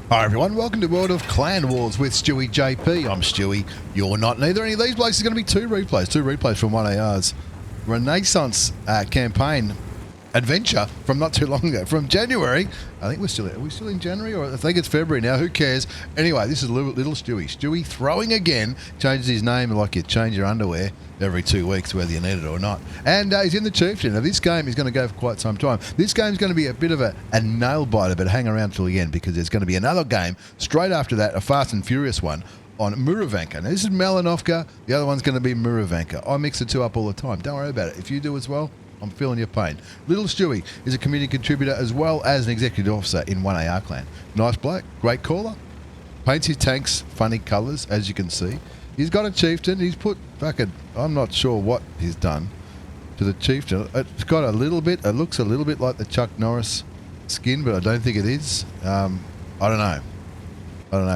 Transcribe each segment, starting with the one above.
Hi everyone, welcome to World of Clan Wars with stewiejp. I'm Stewie, you're not. Neither any of these places are going to be two replays from 1AR's Renaissance campaign adventure from not too long ago, from January. I think are we still in January, or I think it's February now, who cares? Anyway, this is little Stewie. Stewie throwing again, changes his name like you change your underwear every 2 weeks, whether you need it or not. And he's in the chieftain. Now this game is going to go for quite some time. This game's going to be a bit of a nail biter, but hang around till the end because there's going to be another game straight after that, a fast and furious one on Muravanka. Now this is Melanovka, the other one's going to be Muravanka. I mix the two up all the time. Don't worry about it. If you do as well, I'm feeling your pain. Little Stewie is a community contributor as well as an executive officer in 1AR clan. Nice bloke, great caller. Paints his tanks funny colours, as you can see. He's got a chieftain. He's put fucking, I'm not sure what he's done to the chieftain. It's got a little bit, it looks a little bit like the Chuck Norris skin, but I don't think it is. I don't know.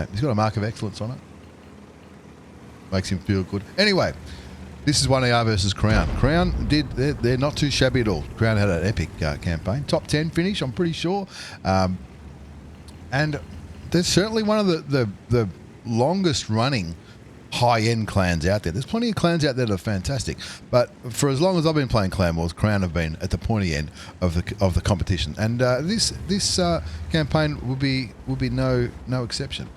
He's got a mark of excellence on it. Makes him feel good. Anyway, this is 1AR versus Crown. Crown they're not too shabby at all. Crown had an epic campaign. Top 10 finish, I'm pretty sure. And they're certainly one of the longest running high-end clans out there. There's plenty of clans out there that are fantastic, but for as long as I've been playing Clan Wars, Crown have been at the pointy end of the competition, and this campaign will be no exception.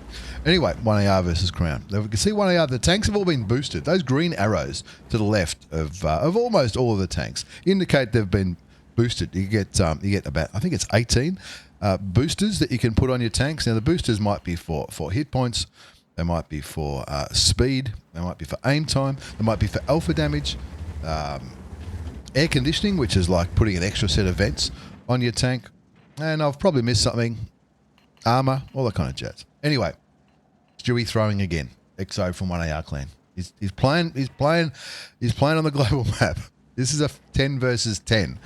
Anyway, 1AR versus Crown. Now we can see 1AR. The tanks have all been boosted. Those green arrows to the left of almost all of the tanks indicate they've been boosted. You get about, I think it's 18 boosters that you can put on your tanks. Now the boosters might be for hit points. They might be for speed, they might be for aim time, they might be for alpha damage, air conditioning, which is like putting an extra set of vents on your tank, and I've probably missed something, armor, all that kind of jazz. Anyway, Stewie throwing again, XO from 1AR clan. He's playing on the global map. This is a 10 versus 10.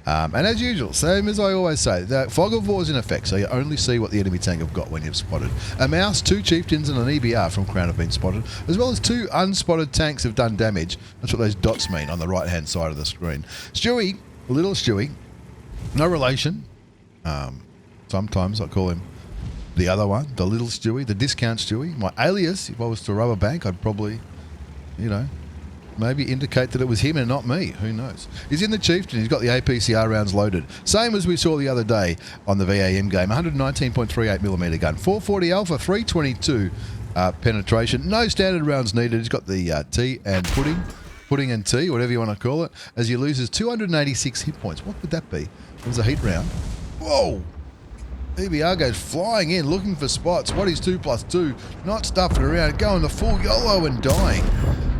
And as usual, same as I always say, the fog of war is in effect, so you only see what the enemy tank have got when you've spotted. A mouse, 2 chieftains and an EBR from Crown have been spotted, as well as 2 unspotted tanks have done damage. That's what those dots mean on the right-hand side of the screen. Stewie, little Stewie, no relation. Sometimes I call him the other one, the little Stewie, the discount Stewie. My alias, if I was to rob a bank, I'd probably, maybe indicate that it was him and not me. Who knows? He's in the chieftain. He's got the APCR rounds loaded. Same as we saw the other day on the VAM game. 119.38mm gun. 440 alpha, 322 penetration. No standard rounds needed. He's got the T and pudding and tea, whatever you want to call it, as he loses 286 hit points. What would that be? It was a heat round. Whoa! EBR goes flying in, looking for spots. What is 2+2? Not stuffing around, going the full YOLO and dying.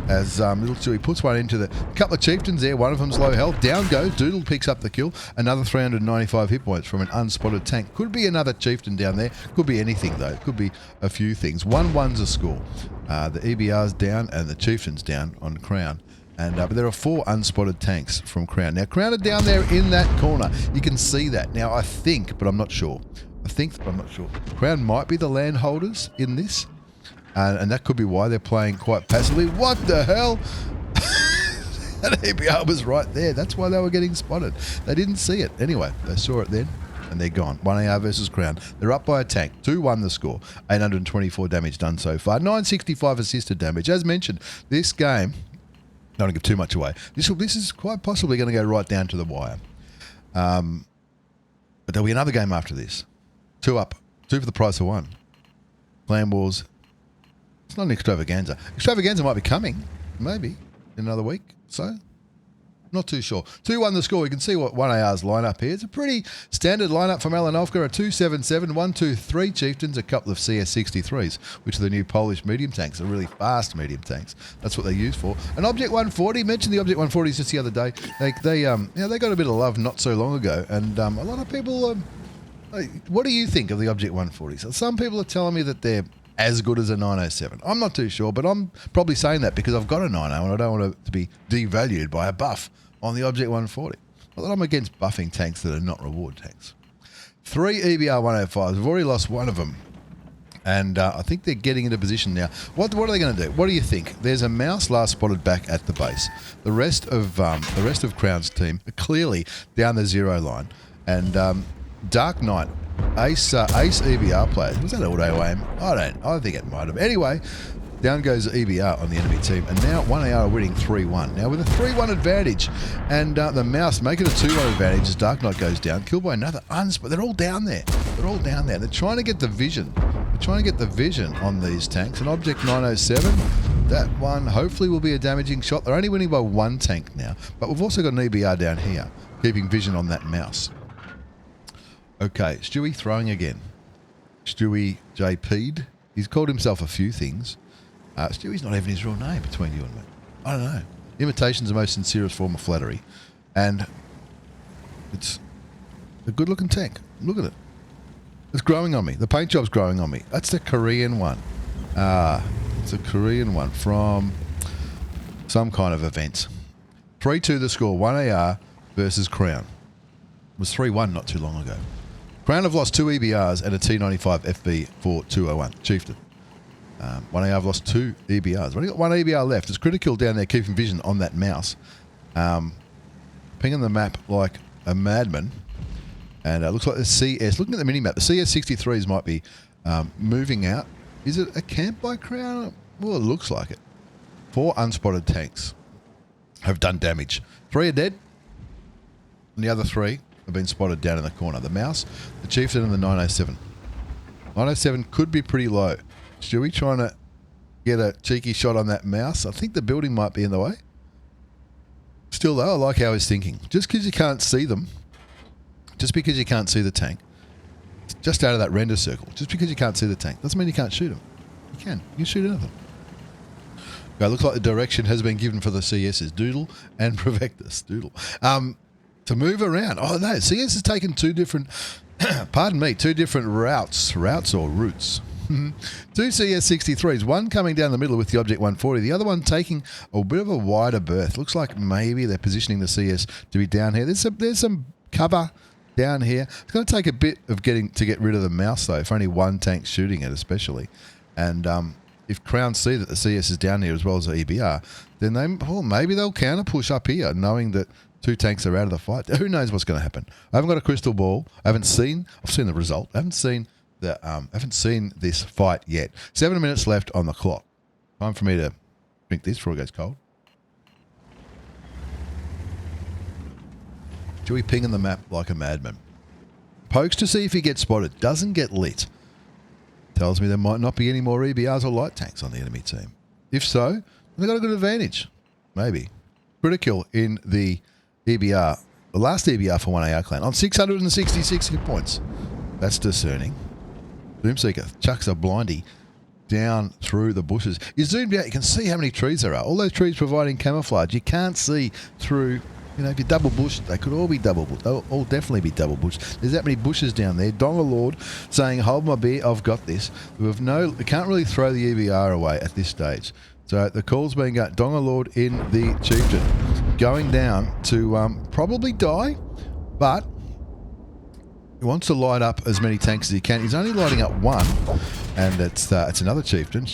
As little Stewie puts one into the couple of chieftains there. One of them's low health. Down goes. Doodle picks up the kill. Another 395 hit points from an unspotted tank. Could be another chieftain down there. Could be anything though. Could be a few things. 1-1's a score. The EBR's down and the chieftain's down on Crown. And but there are 4 unspotted tanks from Crown. Now Crown are down there in that corner. You can see that. Now I think, but I'm not sure. I'm not sure. Crown might be the landholders in this. And that could be why they're playing quite passively. What the hell? That EBR was right there. That's why they were getting spotted. They didn't see it. Anyway, they saw it then, and they're gone. 1AR versus Crown. They're up by a tank. 2-1 the score. 824 damage done so far. 965 assisted damage. As mentioned, this game, don't want to give too much away, this is quite possibly going to go right down to the wire. But there'll be another game after this. 2 up. 2 for the price of 1. Clan Wars. It's not an extravaganza. Extravaganza might be coming, maybe, in another week. So, not too sure. 2-1 the score. You can see what 1AR's lineup here. It's a pretty standard lineup from Melanovka. A 277, 123 chieftains, a couple of CS63s, which are the new Polish medium tanks. They're really fast medium tanks. That's what they use for. An Object 140. Mentioned the Object 140s just the other day. They got a bit of love not so long ago, and a lot of people. What do you think of the Object 140s? Some people are telling me that they're as good as a 907. I'm not too sure, but I'm probably saying that because I've got a 90 and I don't want it to be devalued by a buff on the Object 140. Not that I'm against buffing tanks that are not reward tanks. 3 EBR 105s. We've already lost one of them. And I think they're getting into position now. What are they going to do? What do you think? There's a mouse last spotted back at the base. The rest of Crown's team are clearly down the 0 line. And Dark Knight Ace EBR players. Was that auto aim? I think it might have. Anyway, down goes EBR on the enemy team, and now 1AR are winning 3-1. Now with a 3-1 advantage, and the mouse make it a 2-1 advantage as Dark Knight goes down, killed by another but they're all down there. They're all down there. They're trying to get the vision. They're trying to get the vision on these tanks. An Object 907, that one hopefully will be a damaging shot. They're only winning by one tank now, but we've also got an EBR down here, keeping vision on that mouse. Okay, Stewie throwing again. stewiejp. He's called himself a few things. Stewie's not even his real name between you and me. I don't know. Imitation's the most sincerest form of flattery. And it's a good-looking tank. Look at it. It's growing on me. The paint job's growing on me. That's the Korean one. It's a Korean one from some kind of event. 3-2 the score. 1AR versus Crown. It was 3-1 not too long ago. Crown have lost 2 EBRs and a T95 FB for 201. Chieftain. 1AR have lost 2 EBRs. We've only got 1 EBR left. It's critical down there keeping vision on that mouse. Pinging the map like a madman. And it looks like the CS, looking at the mini-map, the CS-63s might be moving out. Is it a camp by Crown? Well, it looks like it. 4 unspotted tanks have done damage. 3 are dead, and the other 3 have been spotted down in the corner. The mouse, the Chieftain, and the 907. 907 could be pretty low. Stewie trying to get a cheeky shot on that mouse. I think the building might be in the way. Still, though, I like how he's thinking. Just because you can't see them, just because you can't see the tank, just out of that render circle, just because you can't see the tank, doesn't mean you can't shoot them. You can. You can shoot anything. Okay, looks like the direction has been given for the CSs, Doodle and Provectus. Doodle. To move around. Oh, no, CS has taken 2 different, pardon me, 2 different routes. Two CS-63s, one coming down the middle with the Object 140, the other one taking a bit of a wider berth. Looks like maybe they're positioning the CS to be down here. There's some cover down here. It's going to take a bit of to get rid of the mouse, though, if only one tank's shooting it, especially. And if Crown see that the CS is down here as well as the EBR, then maybe they'll counter push up here, knowing that 2 tanks are out of the fight. Who knows what's going to happen? I haven't got a crystal ball. I've seen the result. I haven't seen this fight yet. 7 minutes left on the clock. Time for me to drink this before it goes cold. Stewie pinging the map like a madman. Pokes to see if he gets spotted. Doesn't get lit. Tells me there might not be any more EBRs or light tanks on the enemy team. If so, they've got a good advantage. Maybe. Critical in the EBR. The last EBR for 1AR clan on 666 hit points. That's discerning. Doomseeker chucks a blindy down through the bushes. You zoomed out, you can see how many trees there are. All those trees providing camouflage. You can't see through, if you double bush, they could all be double bush. They'll all definitely be double bush. There's that many bushes down there. Donga Lord saying, hold my beer, I've got this. We can't really throw the EBR away at this stage. So the call's being got. Donga Lord in the Chieftain. Going down to probably die, but he wants to light up as many tanks as he can. He's only lighting up 1, and it's another Chieftain,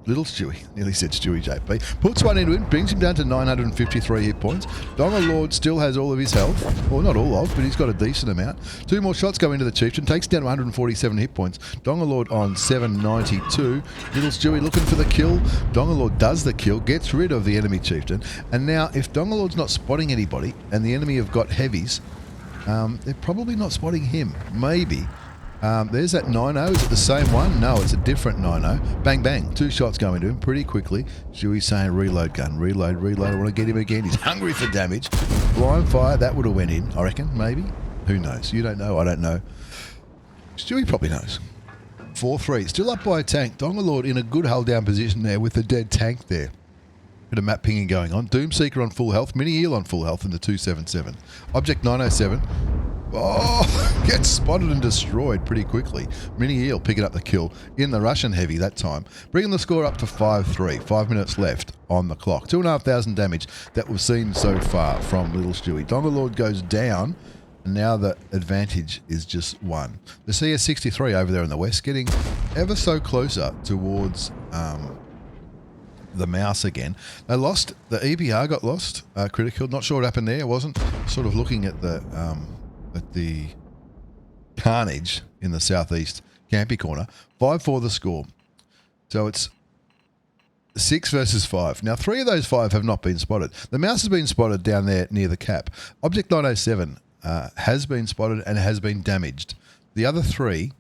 Little Stewie, nearly said stewiejp. Puts 1 into him, brings him down to 953 hit points. Donga Lord still has all of his health. Well, not all of, but he's got a decent amount. 2 more shots go into the Chieftain, takes down 147 hit points. Donga Lord on 792. Little Stewie looking for the kill. Donga Lord does the kill, gets rid of the enemy Chieftain. And now, if Donga Lord's not spotting anybody, and the enemy have got heavies, they're probably not spotting him. Maybe. There's that 9-0. Is it the same one? No, it's a different 9-0. Bang, bang. 2 shots going to him pretty quickly. Stewie's saying, reload gun, reload. I want to get him again. He's hungry for damage. Blind fire, that would have went in, I reckon, maybe. Who knows? You don't know, I don't know. Stewie probably knows. 4-3. Still up by a tank. Donga Lord in a good hull down position there with the dead tank there. Bit of map pinging going on. Doomseeker on full health. Mini Eel on full health in the 277. Object 907. Oh, gets spotted and destroyed pretty quickly. Mini Eel picking up the kill in the Russian heavy that time. Bringing the score up to 5-3. 5 minutes left on the clock. 2,500 damage that we've seen so far from Little Stewie. Donga Lord goes down. And now the advantage is just 1. The CS-63 over there in the west getting ever so closer towards the mouse again. They lost. The EBR got lost. Critical. Not sure what happened there. I wasn't sort of looking at the carnage in the southeast campy corner. 5-4 the score. So it's 6 versus 5. Now, 3 of those 5 have not been spotted. The mouse has been spotted down there near the cap. Object 907 has been spotted and has been damaged. The other 3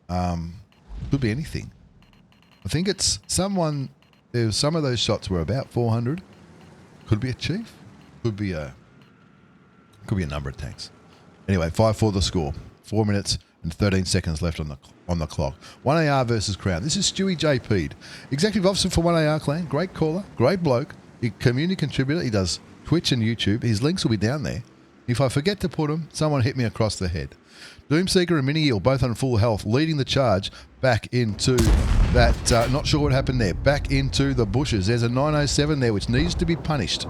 could be anything. I think it's someone. Some of those shots were about 400. Could be a chief. Could be a number of tanks. Anyway, 5-4 the score. 4 minutes and 13 seconds left on the clock. 1AR versus Crown. This is stewiejp, Executive Officer for 1AR Clan. Great caller, great bloke. He community contributor. He does Twitch and YouTube. His links will be down there. If I forget to put them, someone hit me across the head. Doomseeker and Mini Eel both on full health, leading the charge back into that. Not sure what happened there. Back into the bushes. There's a 907 there which needs to be punished.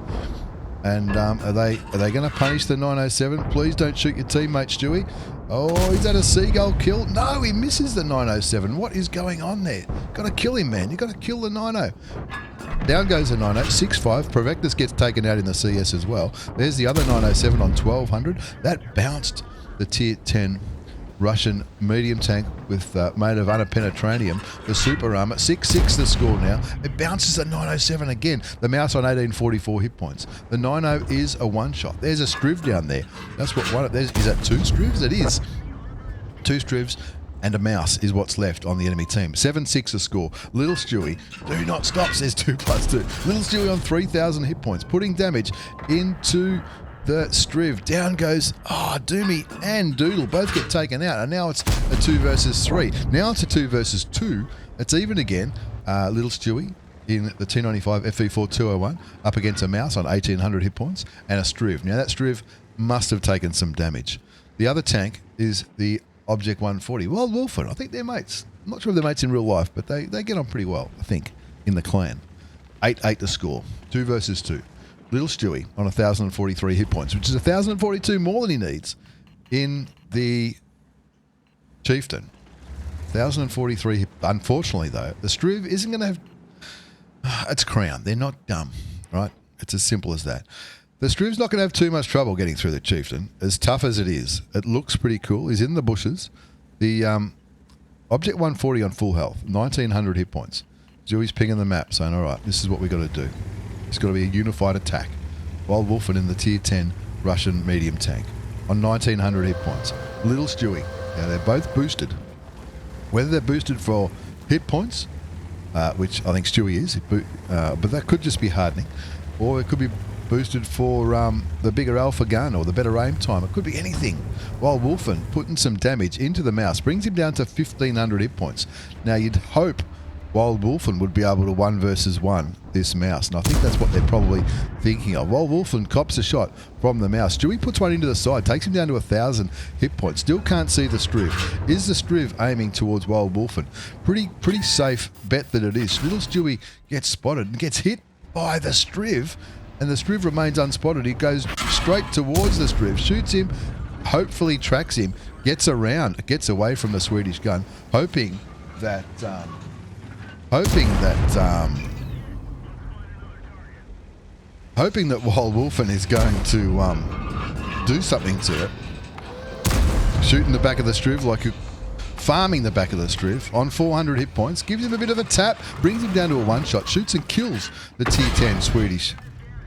And are they going to punish the 907? Please don't shoot your teammate, Stewie. Oh, is that a seagull kill? No, he misses the 907. What is going on there? Got to kill him, man. You got to kill the 90. Down goes the 90. 6-5. Provectus gets taken out in the CS as well. There's the other 907 on 1200. That bounced the tier 10 Russian medium tank with made of unpenetranium, the super armor. 6-6 the score now. It bounces the 907 again. The mouse on 1844 hit points. The 90 is a one-shot. There's a striv down there. That's what one of those is. That 2 strivs? It is. 2 strivs and a mouse is what's left on the enemy team. 7-6 the score. Little Stewie, do not stop, says 2+2. Little Stewie on 3,000 hit points, putting damage into the striv. Down goes, Doomy and Doodle both get taken out, and now it's a 2 versus 3. Now it's a 2 versus 2. It's even again. Little Stewie in the T95 FE4 201 up against a mouse on 1,800 hit points and a striv. Now that striv must have taken some damage. The other tank is the Object 140. Wild Wolfen, I think they're mates. I'm not sure if they're mates in real life, but they get on pretty well, I think, in the clan. 8-8 the score. 2 versus 2. Little Stewie on 1,043 hit points, which is 1,042 more than he needs in the Chieftain. 1,043. Unfortunately, though, the Striv isn't going to have... It's Crown. They're not dumb, right? It's as simple as that. The Striv's not going to have too much trouble getting through the Chieftain, as tough as it is. It looks pretty cool. He's in the bushes. The Object 140 on full health, 1,900 hit points. Stewie's pinging the map, saying, all right, this is what we got to do. It's got to be a unified attack. Wild Wolfen in the tier 10 Russian medium tank on 1,900 hit points. Little Stewie. Now, they're both boosted. Whether they're boosted for hit points, which I think Stewie is, but that could just be hardening, or it could be boosted for the bigger alpha gun or the better aim time. It could be anything. Wild Wolfen putting some damage into the mouse brings him down to 1,500 hit points. Now, you'd hope Wild Wolfen would be able to 1 versus 1 this mouse, and I think that's what they're probably thinking of. Wild Wolfen cops a shot from the mouse. Stewie puts one into the side, takes him down to 1,000 hit points. Still can't see the Striv. Is the Striv aiming towards Wild Wolfen? Pretty safe bet that it is. Little Stewie gets spotted and gets hit by the Striv, and the Striv remains unspotted. He goes straight towards the Striv, shoots him, hopefully tracks him, gets around, gets away from the Swedish gun, hoping that Wild Wolfen is going to do something to it. Shooting the back of the Striv, farming the back of the Striv on 400 hit points, gives him a bit of a tap, brings him down to a one-shot, shoots and kills the tier 10 Swedish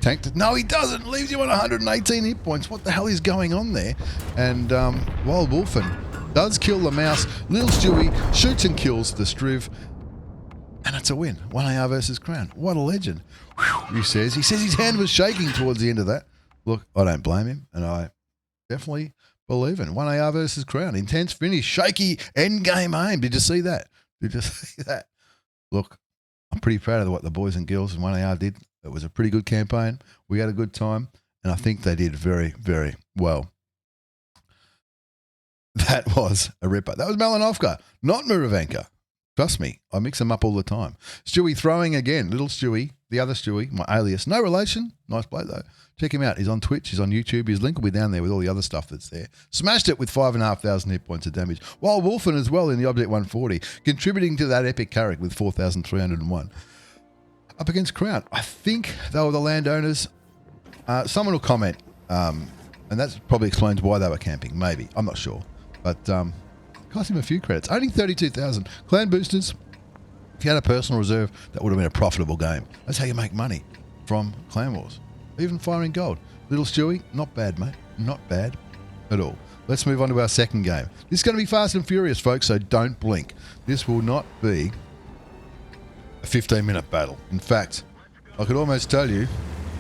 tank. No, he doesn't. Leaves you on 118 hit points. What the hell is going on there? And Wild Wolfen does kill the mouse. Little Stewie shoots and kills the Striv. And it's a win. 1AR versus Crown. What a legend. Whew, he says his hand was shaking towards the end of that. Look, I don't blame him, and I definitely believe in 1AR versus Crown. Intense finish, shaky end game aim. Did you see that? Look, I'm pretty proud of what the boys and girls in 1AR did. It was a pretty good campaign. We had a good time, and I think they did very, very well. That was a ripper. That was Malinovka, not Muravenka. Trust me, I mix them up all the time. Stewie throwing again. Little Stewie, the other Stewie, my alias. No relation. Nice bloke, though. Check him out. He's on Twitch. He's on YouTube. His link will be down there with all the other stuff that's there. Smashed it with 5,500 hit points of damage. Wild Wolfen as well in the Object 140, contributing to that epic carry with 4,301. Up against Crown. I think they were the landowners. Someone will comment, and that probably explains why they were camping. Maybe. I'm not sure. but cost him a few credits. Only 32,000. Clan boosters. If you had a personal reserve, that would have been a profitable game. That's how you make money from Clan Wars. Even firing gold. Little Stewie, not bad, mate. Not bad at all. Let's move on to our second game. This is going to be fast and furious, folks, so don't blink. This will not be a 15-minute battle. In fact, I could almost tell you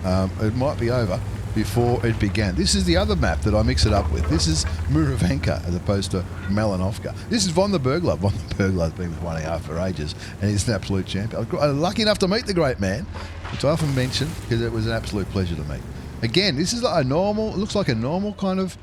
it might be over before it began. This is the other map that I mix it up with. This is Muravenka as opposed to Melanovka. This is Von the Burglar. Von the Burglar's been with 1AR for ages, and he's an absolute champion. I was lucky enough to meet the great man, which I often mention because it was an absolute pleasure to meet. Again, this is like a normal, it looks like a normal kind of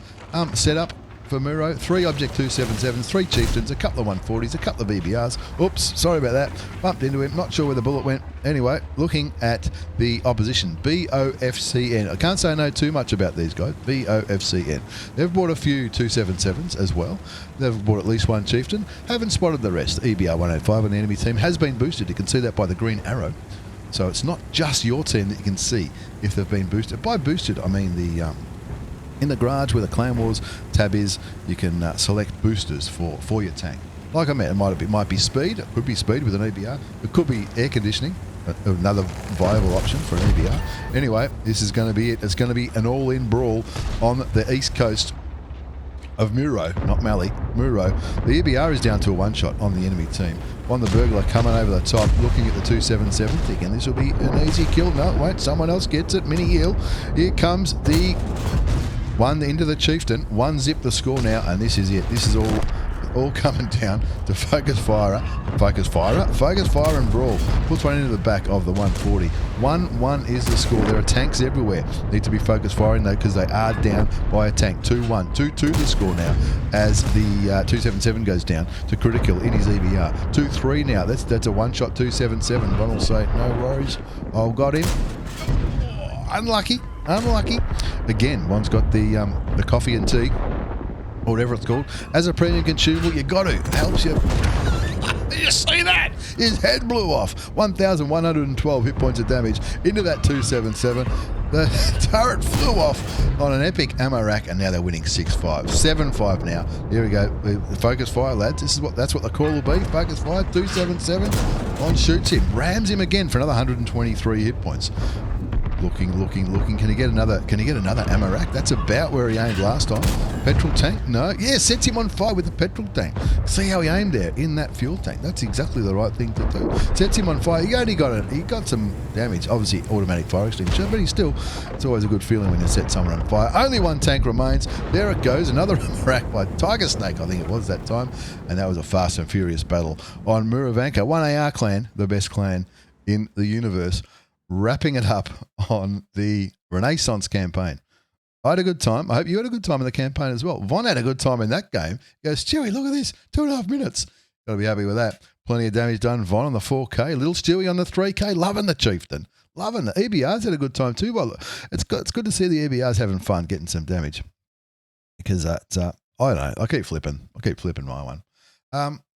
setup for Muro. 3 Object 277s, 3 Chieftains, a couple of 140s, a couple of EBRs. Oops, sorry about that. Bumped into him, not sure where the bullet went. Anyway, looking at the opposition, BOFCN. I can't say I know too much about these guys, BOFCN. They've bought a few 277s as well. They've bought at least 1 Chieftain. Haven't spotted the rest. EBR 105 on the enemy team has been boosted. You can see that by the green arrow. So it's not just your team that you can see if they've been boosted. By boosted, I mean the in the garage where the Clan Wars tab is, you can select boosters for your tank. Like I meant, it might be speed. It could be speed with an EBR. It could be air conditioning, another viable option for an EBR. Anyway, this is going to be it. It's going to be an all-in brawl on the east coast of Muro, not Mali, Muro. The EBR is down to a 1-shot on the enemy team. On the Burglar coming over the top, looking at the 277, thinking this will be an easy kill. No, it won't. Someone else gets it. Mini heal. Here comes the one into the Chieftain. 1 zip the score now, and this is it. This is all coming down to Focus Fire and Brawl. Puts one into the back of the 140. 1-1 is the score. There are tanks everywhere. Need to be Focus Firing though, because they are down by a tank. 2-1. 2-2 the score now as the 277 goes down to critical in his EBR. 2-3 now. That's a 1-shot 277. One will say, no worries. I've got him. Oh, unlucky. Again, one's got the coffee and tea, or whatever it's called. As a premium consumable, you got to. It helps you. Did you see that? His head blew off. 1,112 hit points of damage into that 277. The turret flew off on an epic ammo rack, and now they're winning 6-5. 7-5 now. Here we go. Focus Fire, lads. That's what the call will be. Focus Fire, 277. On shoots him. Rams him again for another 123 hit points. Looking. Can he get another ammo rack? That's about where he aimed last time. Petrol tank? No. Yeah, sets him on fire with the petrol tank. See how he aimed there in that fuel tank. That's exactly the right thing to do. Sets him on fire. He only got some damage. Obviously, automatic fire extinguisher, but it's always a good feeling when you set someone on fire. Only 1 tank remains. There it goes. Another ammo rack by Tiger Snake, I think it was that time. And that was a fast and furious battle on Muravenka. 1AR clan, the best clan in the universe. Wrapping it up on the Renaissance campaign. I had a good time. I hope you had a good time in the campaign as well. Von had a good time in that game. He goes, Stewie, look at this. 2.5 minutes. Got to be happy with that. Plenty of damage done. Von on the 4K. Little Stewie on the 3K. Loving the Chieftain. Loving the EBRs had a good time too. Well, it's good to see the EBRs having fun, getting some damage. Because I don't know. I keep flipping my one.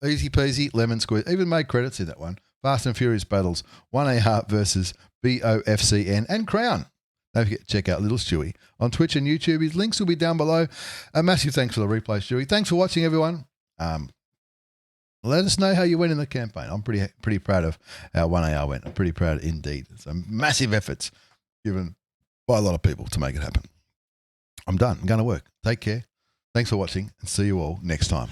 Easy peasy, lemon squeeze. Even made credits in that one. Fast and Furious battles. 1AR versus BOFCN and Crown. Don't forget to check out Little Stewie on Twitch and YouTube. His links will be down below. A massive thanks for the replay, Stewie. Thanks for watching, everyone. Let us know how you went in the campaign. I'm pretty proud of how 1AR went. I'm pretty proud indeed. Some massive efforts given by a lot of people to make it happen. I'm done. I'm going to work. Take care. Thanks for watching, and see you all next time.